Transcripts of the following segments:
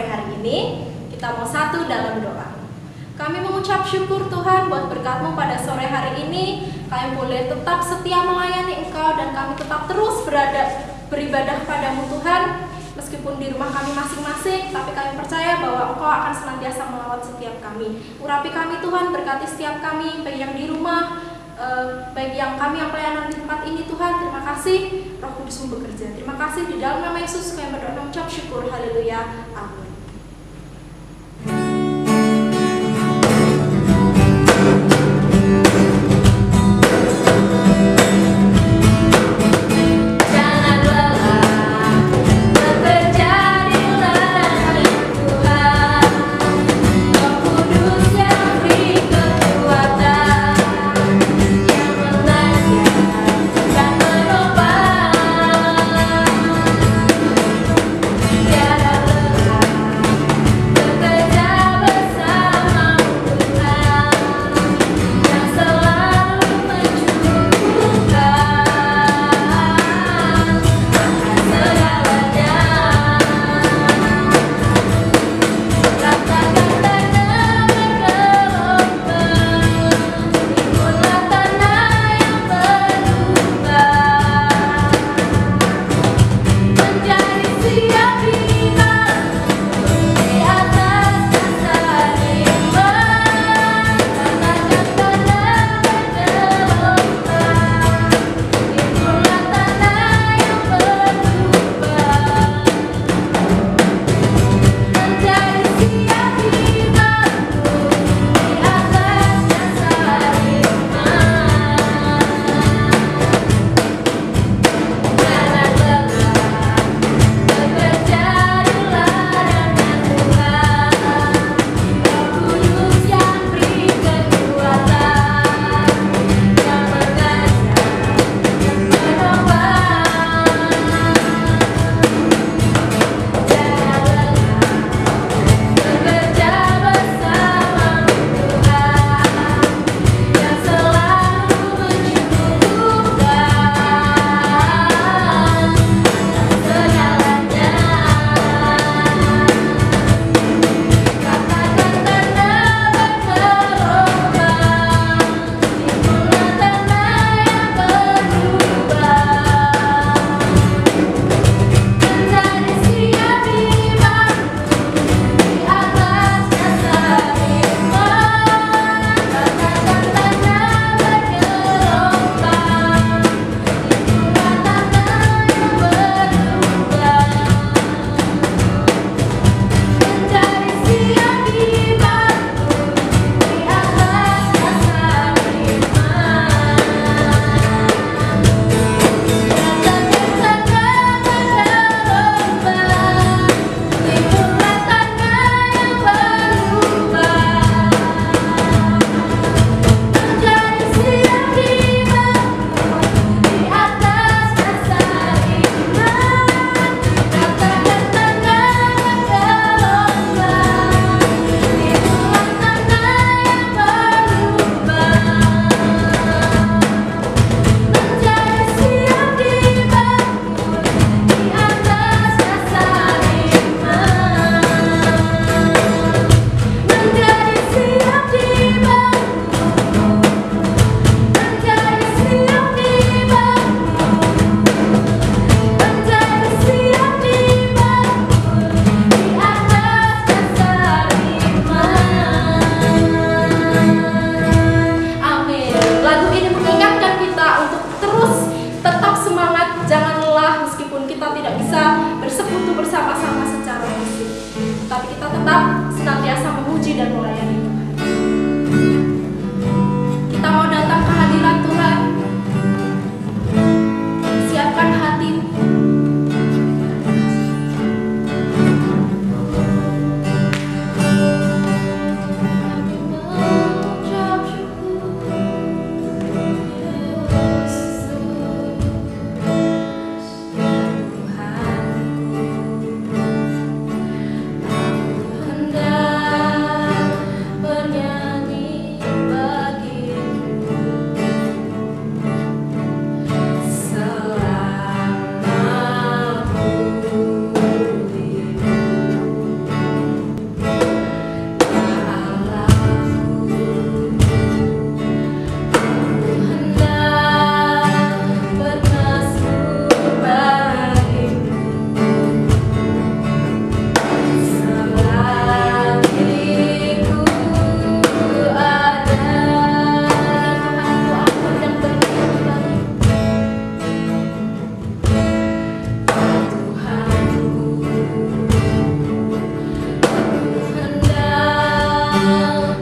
sore hari ini, kita mau satu dalam doa. Kami mengucap syukur Tuhan buat berkat-Mu pada sore hari ini. Kami boleh tetap setia melayani Engkau dan kami tetap terus beribadah padamu Tuhan. Meskipun di rumah kami masing-masing, tapi kami percaya bahwa Engkau akan senantiasa melawat setiap kami. Urapi kami Tuhan, berkati setiap kami, baik yang di rumah, baik yang kami yang pelayanan di tempat ini Tuhan. Terima kasih Roh Kudus-Mu bekerja. Terima kasih di dalam nama Yesus kami berdoa dan mengucap syukur. Haleluya. Amin.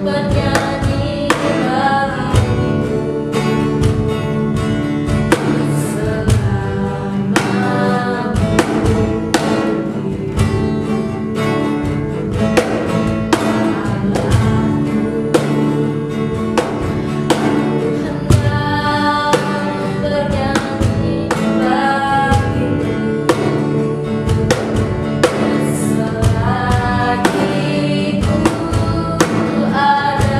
bernyanyi bagimu selama selagi ku ada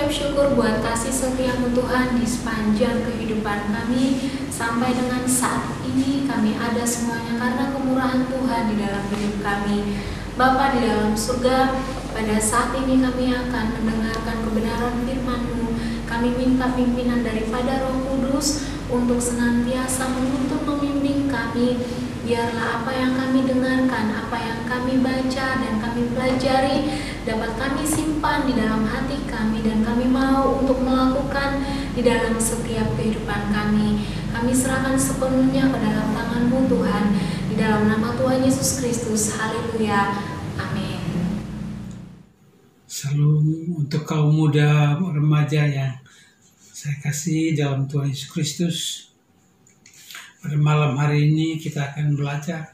mengucap syukur buat kasih setia-Mu Tuhan di sepanjang kehidupan kami sampai dengan saat ini. Kami ada semuanya karena kemurahan Tuhan di dalam hidup kami. Bapa di dalam surga, pada saat ini kami akan mendengarkan kebenaran firman-Mu. Kami minta pimpinan daripada Roh Kudus untuk senantiasa menuntun membimbing kami. Biarlah apa yang kami dengarkan, apa yang kami baca dan kami pelajari dapat kami simpan di dalam hati kami, dan kami mau untuk melakukan di dalam setiap kehidupan kami. Kami serahkan sepenuhnya ke dalam tangan-Mu Tuhan, di dalam nama Tuhan Yesus Kristus. Haleluya. Amin. Salam untuk kaum muda remaja yang saya kasih dalam Tuhan Yesus Kristus. Pada malam hari ini kita akan belajar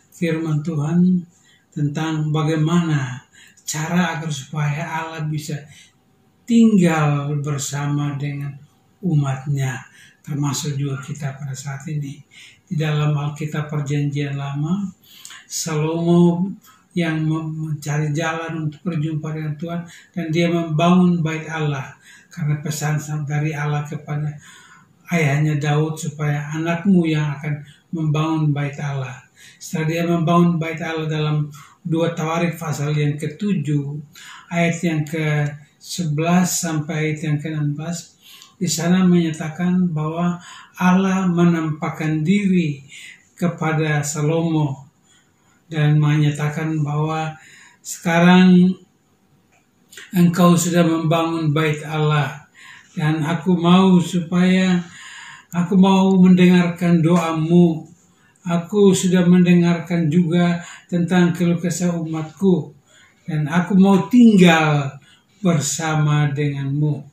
firman Tuhan tentang bagaimana cara agar supaya Allah bisa tinggal bersama dengan umatnya, termasuk juga kita pada saat ini. Di dalam Alkitab Perjanjian Lama, Salomo yang mencari jalan untuk berjumpa dengan Tuhan, dan dia membangun bait Allah karena pesan dari Allah kepada ayahnya Daud supaya anakmu yang akan membangun bait Allah. Setelah dia membangun bait Allah dalam 2 Tawarik pasal yang ke-7 ayat yang ke-11 sampai ayat yang ke-16, di sana menyatakan bahwa Allah menampakkan diri kepada Salomo dan menyatakan bahwa sekarang engkau sudah membangun bait Allah, dan aku mau mendengarkan doamu. Aku sudah mendengarkan juga tentang keluh kesah umatku, dan aku mau tinggal bersama denganmu.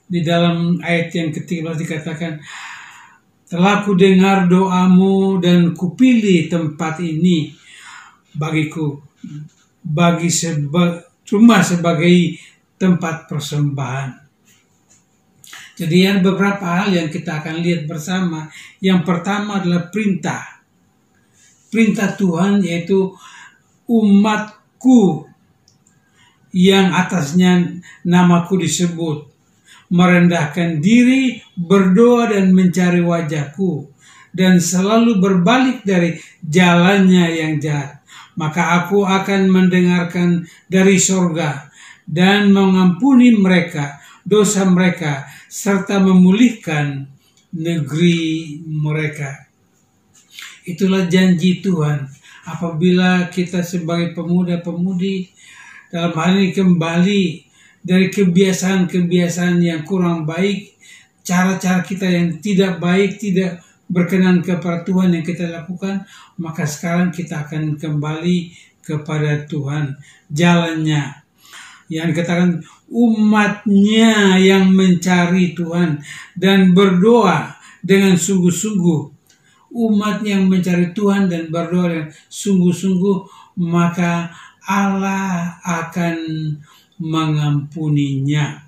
Di dalam ayat yang ke-13 dikatakan, telah ku dengar doamu dan kupilih tempat ini bagiku, cuma sebagai tempat persembahan. Jadi ada beberapa hal yang kita akan lihat bersama. Yang pertama adalah perintah Tuhan, yaitu umatku yang atasnya namaku disebut merendahkan diri, berdoa dan mencari wajahku, dan selalu berbalik dari jalannya yang jahat, maka aku akan mendengarkan dari sorga dan mengampuni mereka dosa mereka, serta memulihkan negeri mereka. Itulah janji Tuhan apabila kita sebagai pemuda-pemudi dalam hal ini kembali dari kebiasaan-kebiasaan yang kurang baik, cara-cara kita yang tidak baik, tidak berkenan kepada Tuhan yang kita lakukan, maka sekarang kita akan kembali kepada Tuhan, jalannya. Yang dikatakan umatnya yang mencari Tuhan dan berdoa dengan sungguh-sungguh. Umat yang mencari Tuhan dan berdoa dengan sungguh-sungguh, maka Allah akan mengampuninya.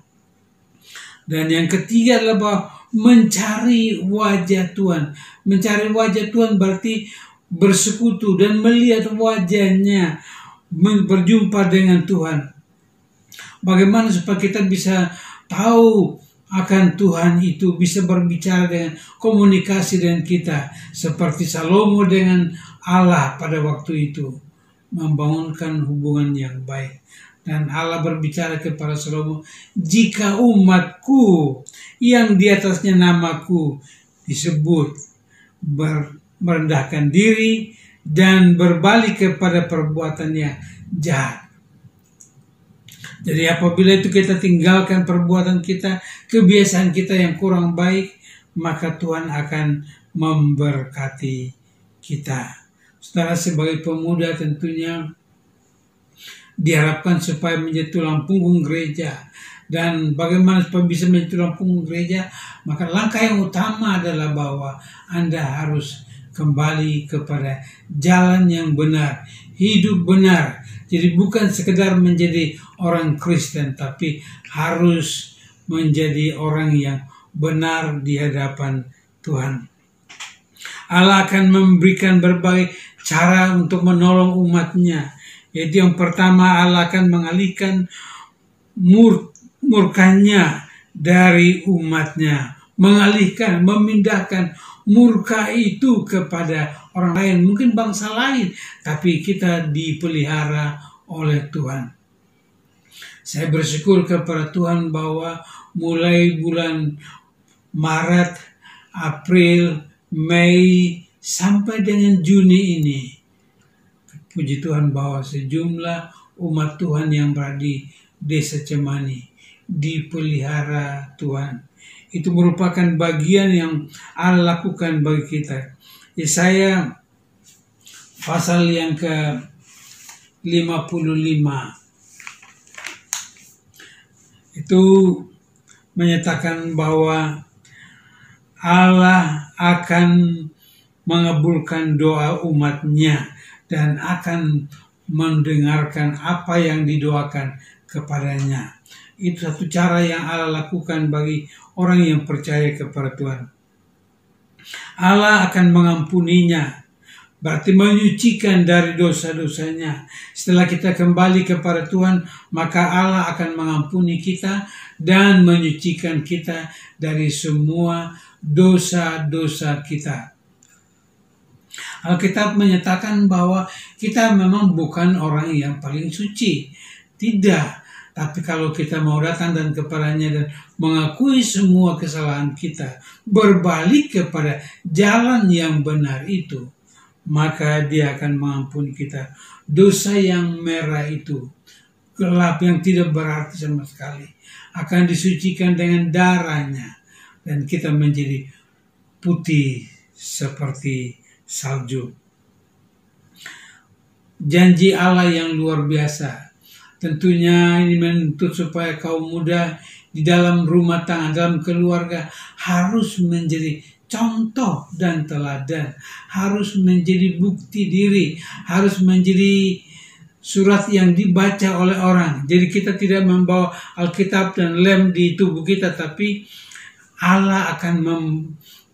Dan yang ketiga adalah bahwa mencari wajah Tuhan. Mencari wajah Tuhan berarti bersekutu dan melihat wajahnya, berjumpa dengan Tuhan. Bagaimana supaya kita bisa tahu akan Tuhan itu, bisa berbicara dengan komunikasi dengan kita. Seperti Salomo dengan Allah pada waktu itu, membangunkan hubungan yang baik. Dan Allah berbicara kepada Salomo, jika umatku yang di atasnya namaku disebut merendahkan diri dan berbalik kepada perbuatannya jahat. Jadi apabila itu kita tinggalkan perbuatan kita, kebiasaan kita yang kurang baik, maka Tuhan akan memberkati kita. Saudara, sebagai pemuda tentunya diharapkan supaya menjadi tulang punggung gereja. Dan bagaimana supaya bisa menjadi tulang punggung gereja? Maka langkah yang utama adalah bahwa Anda harus kembali kepada jalan yang benar, hidup benar. Jadi bukan sekedar menjadi orang Kristen, tapi harus menjadi orang yang benar di hadapan Tuhan. Allah akan memberikan berbagai cara untuk menolong umatnya. Yaitu yang pertama, Allah akan mengalihkan murkanya dari umatnya, mengalihkan, memindahkan murka itu kepada orang lain, mungkin bangsa lain, tapi kita dipelihara oleh Tuhan. Saya bersyukur kepada Tuhan bahwa mulai bulan Maret, April, Mei, sampai dengan Juni ini, puji Tuhan bahwa sejumlah umat Tuhan yang berada di Desa Cemani dipelihara Tuhan. Itu merupakan bagian yang Allah lakukan bagi kita. Yesaya pasal yang ke-55 itu menyatakan bahwa Allah akan mengabulkan doa umatnya dan akan mendengarkan apa yang didoakan kepadanya. Itu satu cara yang Allah lakukan bagi orang yang percaya kepada Tuhan. Allah akan mengampuninya, berarti menyucikan dari dosa-dosanya. Setelah kita kembali kepada Tuhan, maka Allah akan mengampuni kita dan menyucikan kita dari semua dosa-dosa kita. Alkitab menyatakan bahwa kita memang bukan orang yang paling suci. Tidak. Tapi kalau kita mau datang dan kepadanya dan mengakui semua kesalahan kita, berbalik kepada jalan yang benar itu, maka Dia akan mengampuni kita. Dosa yang merah itu, gelap yang tidak berarti sama sekali, akan disucikan dengan darahnya. Dan kita menjadi putih seperti salju. Janji Allah yang luar biasa. Tentunya ini menuntut supaya kaum muda di dalam rumah tangga, dalam keluarga harus menjadi contoh dan teladan. Harus menjadi bukti diri. Harus menjadi surat yang dibaca oleh orang. Jadi kita tidak membawa Alkitab dan lem di tubuh kita, tapi Allah akan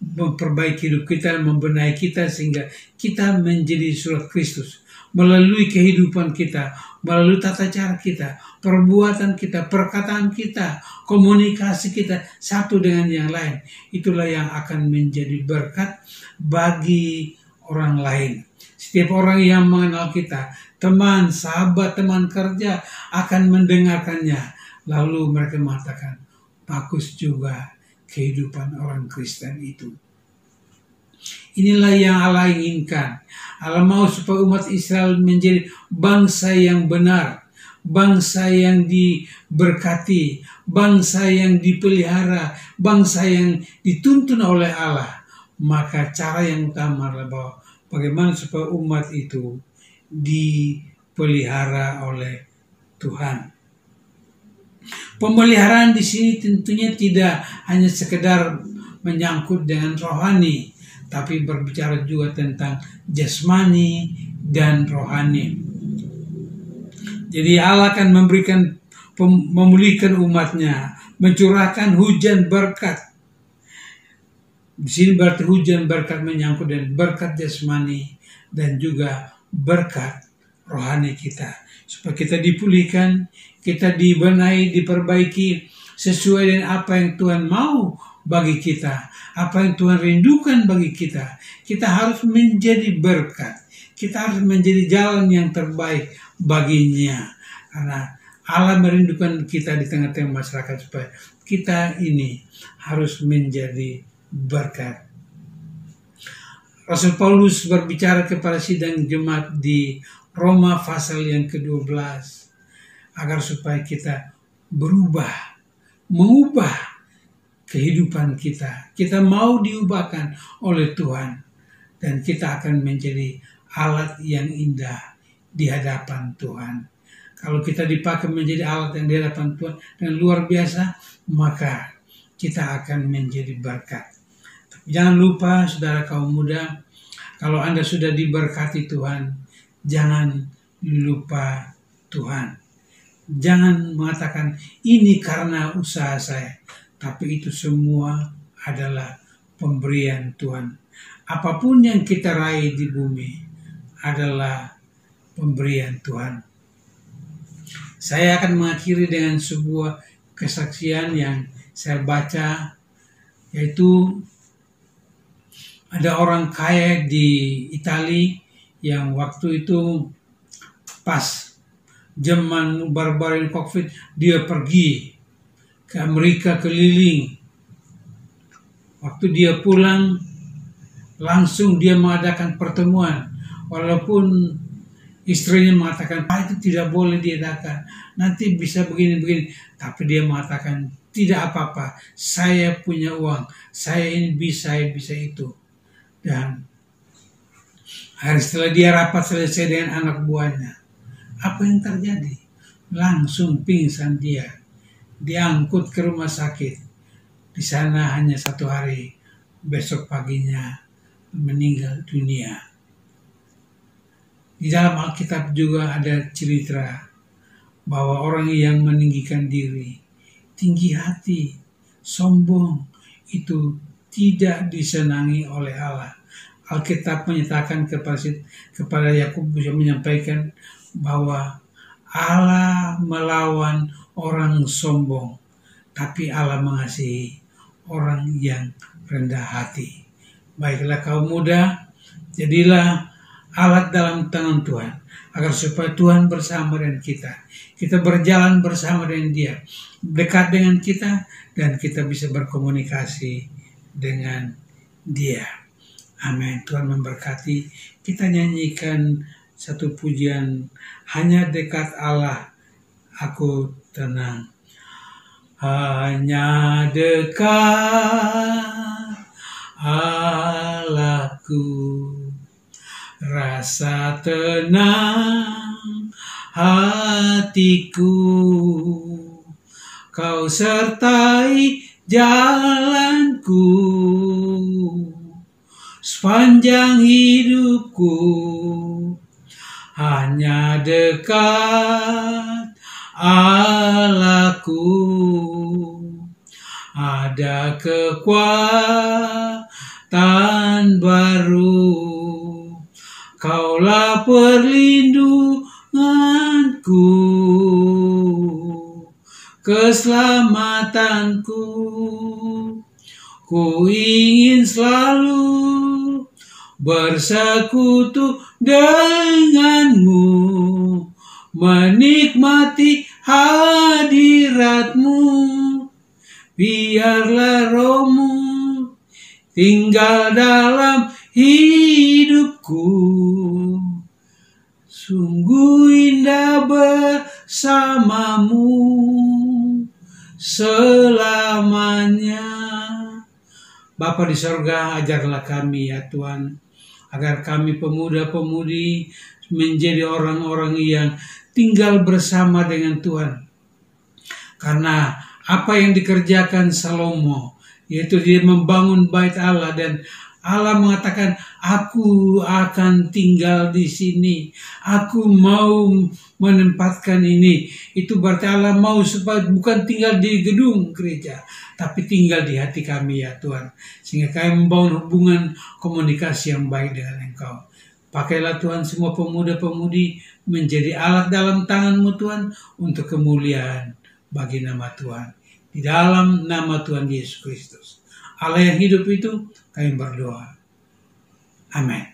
memperbaiki hidup kita, membenahi kita sehingga kita menjadi surat Kristus. Melalui kehidupan kita, melalui tata cara kita, perbuatan kita, perkataan kita, komunikasi kita satu dengan yang lain. Itulah yang akan menjadi berkat bagi orang lain. Setiap orang yang mengenal kita, teman, sahabat, teman kerja akan mendengarkannya. Lalu mereka mengatakan, bagus juga kehidupan orang Kristen itu. Inilah yang Allah inginkan. Allah mau supaya umat Israel menjadi bangsa yang benar, bangsa yang diberkati, bangsa yang dipelihara, bangsa yang dituntun oleh Allah. Maka cara yang utama adalah bahwa bagaimana supaya umat itu dipelihara oleh Tuhan. Pemeliharaan di sini tentunya tidak hanya sekedar menyangkut dengan rohani, tapi berbicara juga tentang jasmani dan rohani. Jadi Allah akan memulihkan umatnya, mencurahkan hujan berkat. Di sini berarti hujan berkat menyangkut dengan berkat jasmani dan juga berkat rohani kita. Supaya kita dipulihkan, kita dibenahi, diperbaiki sesuai dengan apa yang Tuhan mau bagi kita, apa yang Tuhan rindukan bagi kita. Kita harus menjadi berkat, kita harus menjadi jalan yang terbaik baginya. Karena Allah merindukan kita di tengah-tengah masyarakat supaya kita ini harus menjadi berkat. Rasul Paulus berbicara kepada sidang jemaat di Roma pasal yang ke-12 agar supaya kita berubah, mengubah kehidupan kita. Kita mau diubahkan oleh Tuhan dan kita akan menjadi alat yang indah di hadapan Tuhan. Kalau kita dipakai menjadi alat yang di hadapan Tuhan yang luar biasa, maka kita akan menjadi berkat. Tapi jangan lupa saudara kaum muda, kalau Anda sudah diberkati Tuhan, jangan lupa Tuhan. Jangan mengatakan ini karena usaha saya. Tapi itu semua adalah pemberian Tuhan. Apapun yang kita raih di bumi adalah pemberian Tuhan. Saya akan mengakhiri dengan sebuah kesaksian yang saya baca, yaitu ada orang kaya di Italia yang waktu itu pas zaman baru-baru COVID, dia pergi ke Amerika keliling. Waktu dia pulang, langsung dia mengadakan pertemuan. Walaupun istrinya mengatakan, itu tidak boleh diadakan, nanti bisa begini-begini. Tapi dia mengatakan, tidak apa-apa, saya punya uang, saya ini bisa itu. Dan hari setelah dia rapat selesai dengan anak buahnya, apa yang terjadi? Langsung pingsan dia, diangkut ke rumah sakit. Di sana hanya 1 hari, besok paginya meninggal dunia. Di dalam Alkitab juga ada cerita bahwa orang yang meninggikan diri, tinggi hati, sombong, itu tidak disenangi oleh Allah. Alkitab menyatakan kepada Yakobus yang menyampaikan bahwa Allah melawan orang sombong, tapi Allah mengasihi orang yang rendah hati. Baiklah kaum muda, jadilah alat dalam tangan Tuhan, agar supaya Tuhan bersama dengan kita berjalan bersama dengan Dia, dekat dengan kita, dan kita bisa berkomunikasi dengan Dia. Amin. Tuhan memberkati. Kita nyanyikan satu pujian, hanya dekat Allah aku tenang. Hanya dekat Allahku, rasa tenang hatiku. Kau sertai jalanku sepanjang hidupku. Hanya dekat Allahku, ada kekuatan baru. Kaulah perlindunganku, keselamatanku. Ku ingin selalu bersekutu denganmu, menikmati hadiratmu. Biarlah rohmu tinggal dalam hidupku. Sungguh indah bersamamu selamanya. Bapa di sorga, ajarlah kami ya Tuhan, agar kami pemuda-pemudi menjadi orang-orang yang tinggal bersama dengan Tuhan. Karena apa yang dikerjakan Salomo, yaitu dia membangun bait Allah, dan Allah mengatakan, aku akan tinggal di sini, aku mau menempatkan ini. Itu berarti Allah mau supaya bukan tinggal di gedung gereja, tapi tinggal di hati kami ya Tuhan. Sehingga kami membangun hubungan komunikasi yang baik dengan Engkau. Pakailah Tuhan semua pemuda-pemudi menjadi alat dalam tangan-Mu Tuhan, untuk kemuliaan bagi nama Tuhan. Di dalam nama Tuhan Yesus Kristus, Allah yang hidup itu, kami berdoa. Amin.